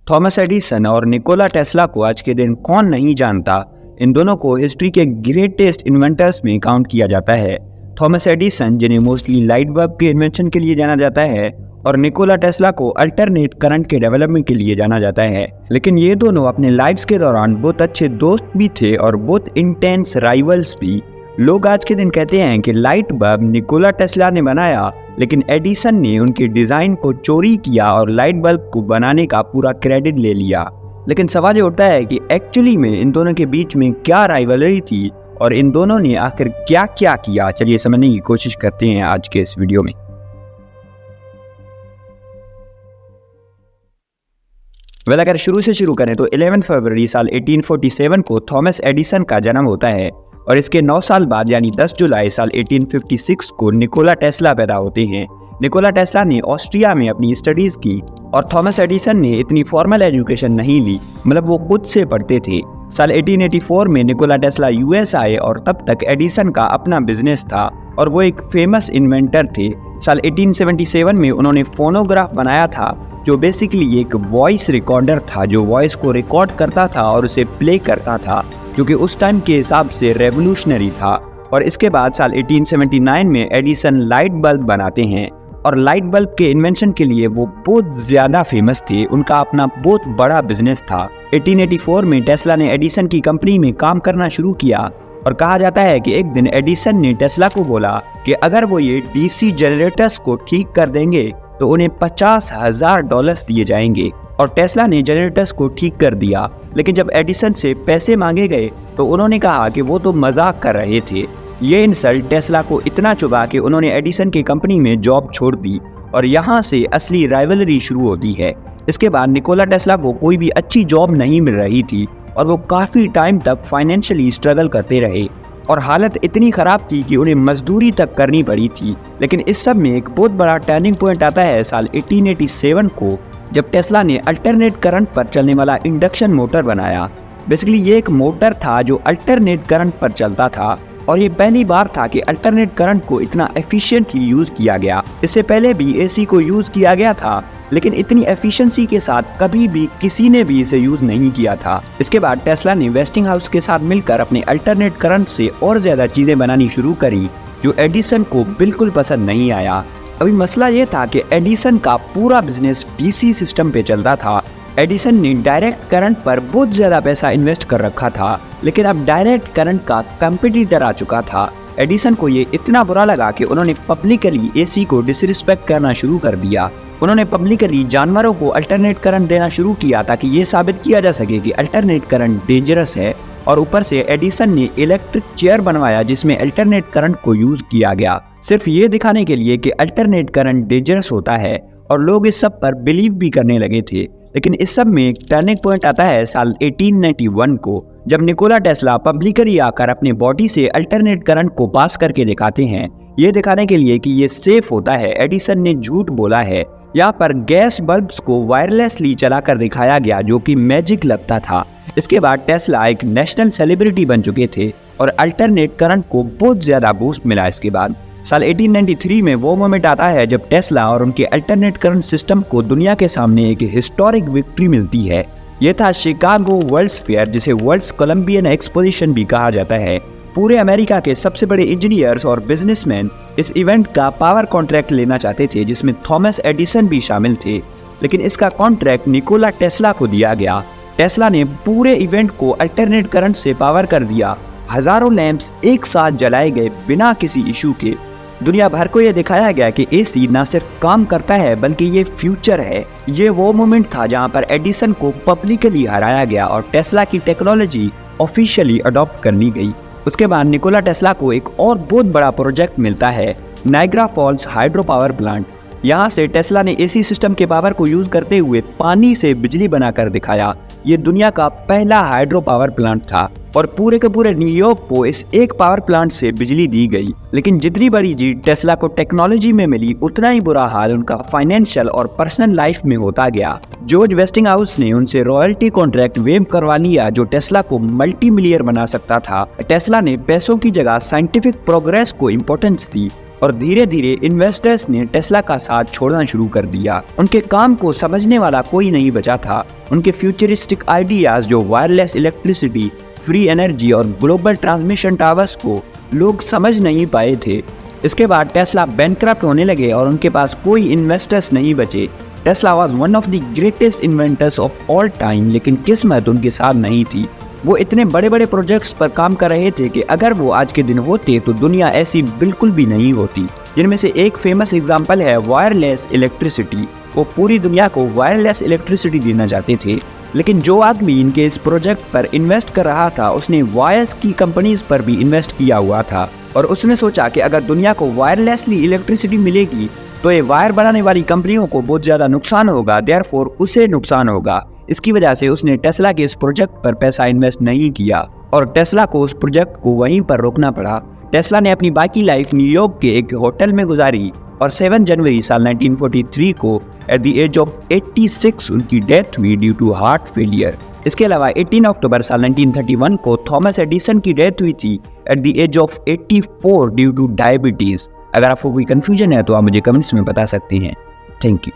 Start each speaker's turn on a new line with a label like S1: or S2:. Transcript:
S1: Thomas Edison और Nikola Tesla को आज के दिन कौन नहीं जानता। इन दोनों को हिस्ट्री के ग्रेटेस्ट इन्वेंटर्स में काउंट किया जाता है। थॉमस एडिसन, जिन्हें मोस्टली लाइट बल्ब के इन्वेंशन के लिए जाना जाता है, और निकोला टेस्ला को अल्टरनेट करंट के डेवलपमेंट के लिए जाना जाता है। लेकिन ये दोनों अपने लाइफ्स के दौरान बहुत अच्छे दोस्त भी थे और बहुत इंटेंस राइवल्स भी। लोग आज के दिन कहते हैं कि लाइट बल्ब निकोला टेस्ला ने बनाया, लेकिन एडिसन ने उनके डिजाइन को चोरी किया और लाइट बल्ब को बनाने का पूरा क्रेडिट ले लिया। लेकिन सवाल ये उठता है कि एक्चुअली में इन दोनों के बीच में क्या राइवलरी थी और इन दोनों ने आखिर क्या क्या किया। चलिए समझने की कोशिश करते हैं आज के इस वीडियो में। अगर शुरू से शुरू करें तो 11 फरवरी साल 1847 को थॉमस एडिसन का जन्म होता है और इसके 9 साल बाद यानी 10 जुलाई साल 1856 को निकोला टेस्ला पैदा होते हैं। निकोला टेस्ला ने ऑस्ट्रिया में अपनी स्टडीज की और थॉमस एडिसन ने इतनी फॉर्मल एजुकेशन नहीं ली, मतलब वो खुद से पढ़ते थे। साल 1884 में निकोला टेस्ला यूएस आए और तब तक एडिसन का अपना बिजनेस था और वो एक फेमस इन्वेंटर थे। साल 1877 में उन्होंने फोनोग्राफ बनाया था, जो बेसिकली एक वॉइस रिकॉर्डर था जो वॉइस को रिकॉर्ड करता था और उसे प्ले करता था, जो कि उस टाइम के हिसाब से रेवोल्यूशनरी था। और इसके बाद साल 1879 में एडिसन लाइट बल्ब बनाते हैं और लाइट बल्ब के इन्वेंशन के लिए वो बहुत ज़्यादा फेमस थे। उनका अपना बहुत बड़ा बिजनेस था। 1884 में टेस्ला ने एडिसन की कंपनी में काम करना शुरू किया और कहा जाता है कि एक दिन एडिसन ने टेस्ला को बोला कि अगर वो ये डीसी जनरेटर्स को ठीक कर देंगे तो उन्हें $50,000 दिए जाएंगे। और टेस्ला ने जनरेटर्स को ठीक कर दिया। लेकिन जब एडिसन से पैसे मांगे गए तो उन्होंने कहा कि वो तो मजाक कर रहे थे। ये इंसल्ट टेस्ला को इतना चुभा कि उन्होंने एडिसन की कंपनी में जॉब छोड़ दी और यहाँ से असली राइवलरी शुरू होती है। इसके बाद निकोला टेस्ला को कोई भी अच्छी जॉब नहीं मिल रही थी और वो काफ़ी टाइम तक फाइनेंशियली स्ट्रगल करते रहे और हालत इतनी ख़राब थी कि उन्हें मजदूरी तक करनी पड़ी थी। लेकिन इस सब में एक बहुत बड़ा टर्निंग पॉइंट आता है साल 1887 को, जब टेस्ला ने अल्टरनेट करंट पर चलने वाला इंडक्शन मोटर बनाया। बेसिकली ये एक मोटर था जो अल्टरनेट करंट पर चलता था और ये पहली बार था कि अल्टरनेट करंट को इतना एफिशिएंटली यूज़ किया गया। इससे पहले भी एसी को यूज़ किया गया था, लेकिन इतनी एफिशिएंसी के साथ कभी भी किसी ने भी इसे यूज़ नहीं किया था। इसके बाद टेस्ला ने वेस्टिंगहाउस के साथ मिलकर अपने अल्टरनेट करंट से और ज़्यादा चीज़ें बनानी शुरू करी, जो एडिसन को बिल्कुल पसंद नहीं आया। अभी मसला ये था कि एडिसन का पूरा बिजनेस डीसी सिस्टम पे चलता था। एडिसन ने डायरेक्ट करंट पर बहुत ज़्यादा पैसा इन्वेस्ट कर रखा था, लेकिन अब डायरेक्ट करंट का कंपटीटर आ चुका था। एडिसन को ये इतना बुरा लगा कि उन्होंने पब्लिकली एसी को डिसरिस्पेक्ट करना शुरू कर दिया। उन्होंने पब्लिकली जानवरों को अल्टरनेट करंट देना शुरू किया ताकि ये साबित किया जा सके कि अल्टरनेट करंट डेंजरस है। और ऊपर से एडिसन ने इलेक्ट्रिक चेयर बनवाया जिसमें अल्टरनेट करंट को यूज़ किया गया, सिर्फ ये दिखाने के लिए कि अल्टरनेट करंट डेंजरस होता है, और लोग इस सब पर बिलीव भी करने लगे थे। लेकिन इस सब में एक टर्निंग पॉइंट आता है साल 1891 को, जब निकोला टेस्ला पब्लिकली आकर अपने बॉडी से अल्टरनेट करंट को पास करके दिखाते हैं, ये दिखाने के लिए कि ये सेफ होता है। एडिसन ने झूठ बोला है। यहाँ पर गैस बल्ब्स को वायरलेसली चलाकर दिखाया गया, जो कि मैजिक लगता था। इसके बाद टेस्ला एक नेशनल सेलिब्रिटी बन चुके थे और अल्टरनेट करंट को बहुत ज़्यादा बूस्ट मिला। इसके बाद साल 1893 में वो मोमेंट आता है जब टेस्ला और उनके अल्टरनेट करंट सिस्टम को दुनिया के सामने एक हिस्टोरिक विक्ट्री मिलती है। ये था शिकागो वर्ल्ड्स फेयर, जिसे वर्ल्ड्स कोलंबियन एक्सपोजिशन भी कहा जाता है। पूरे अमेरिका के सबसे बड़े इंजीनियर्स और बिजनेसमैन इस इवेंट का पावर कॉन्ट्रैक्ट लेना चाहते थे, जिसमें थॉमस एडिसन भी शामिल थे। लेकिन इसका कॉन्ट्रैक्ट निकोला टेस्ला को दिया गया। टेस्ला ने पूरे इवेंट को अल्टरनेट करंट से पावर कर दिया। हजारों लैंप्स एक साथ जलाए गए बिना किसी इशू के। दुनिया भर को यह दिखाया गया कि एसी ना सिर्फ काम करता है बल्कि ये फ्यूचर है। ये वो मोमेंट था जहां पर एडिसन को पब्लिकली हराया गया और टेस्ला की टेक्नोलॉजी ऑफिशियली अडॉप्ट करनी गई। उसके बाद निकोला टेस्ला को एक और बहुत बड़ा प्रोजेक्ट मिलता है, Niagara false hydro power plant. यहाँ से टेस्ला ने एसी सिस्टम के पावर को यूज करते हुए पानी से बिजली बनाकर दिखाया। ये दुनिया का पहला हाइड्रो पावर प्लांट था और पूरे के पूरे न्यूयॉर्क को इस एक पावर प्लांट से बिजली दी गई। लेकिन जितनी बड़ी जीत टेस्ला को टेक्नोलॉजी में मिली, उतना ही बुरा हाल उनका फाइनेंशियल और पर्सनल लाइफ में होता गया। जॉर्ज वेस्टिंगहाउस ने उनसे रॉयल्टी कॉन्ट्रैक्ट वेव करवा लिया, जो टेस्ला को मल्टी मिलियनर बना सकता था। टेस्ला ने पैसों की जगह साइंटिफिक प्रोग्रेस को इम्पोर्टेंस दी और धीरे धीरे इन्वेस्टर्स ने टेस्ला का साथ छोड़ना शुरू कर दिया। उनके काम को समझने वाला कोई नहीं बचा था। उनके फ्यूचरिस्टिक आइडियाज जो वायरलेस इलेक्ट्रिसिटी, फ्री एनर्जी और ग्लोबल ट्रांसमिशन टावर्स को लोग समझ नहीं पाए थे। इसके बाद टेस्ला बैंकक्रप्ट होने लगे और उनके पास कोई इन्वेस्टर्स नहीं बचे। Tesla was one of the greatest inventors of all time, लेकिन किस्मत उनके साथ नहीं थी। वो इतने बड़े बड़े प्रोजेक्ट्स पर काम कर रहे थे कि अगर वो आज के दिन होते तो दुनिया ऐसी बिल्कुल भी नहीं होती। जिनमें से एक फेमस एग्जांपल है वायरलेस इलेक्ट्रिसिटी। वो पूरी दुनिया को वायरलेस इलेक्ट्रिसिटी देना चाहते थे, लेकिन जो आदमी इनके इस प्रोजेक्ट पर इन्वेस्ट कर रहा था उसने वायर्स की कंपनीज पर भी इन्वेस्ट किया हुआ था और उसने सोचा कि अगर दुनिया को वायरलेसली इलेक्ट्रिसिटी मिलेगी तो ये वायर बनाने वाली कंपनियों को बहुत ज़्यादा नुकसान होगा, देयरफॉर उसे नुकसान होगा। इसकी वजह से उसने टेस्ला के इस प्रोजेक्ट पर पैसा इन्वेस्ट नहीं किया और टेस्ला को उस प्रोजेक्ट को वहीं पर रोकना पड़ा। टेस्ला ने अपनी बाकी लाइफ न्यूयॉर्क के एक होटल में गुजारी और 7 जनवरी साल 1943 को एट द एज ऑफ 86 उनकी डेथ हुई ड्यू टू हार्ट फेलियर। इसके अलावा 18 अक्टूबर साल 1931 को थॉमस एडिसन की डेथ हुई थी at the age of 84 due to diabetes. अगर आपको कोई कंफ्यूजन है तो आप मुझे कमेंट्स में बता सकते हैं। Thank you.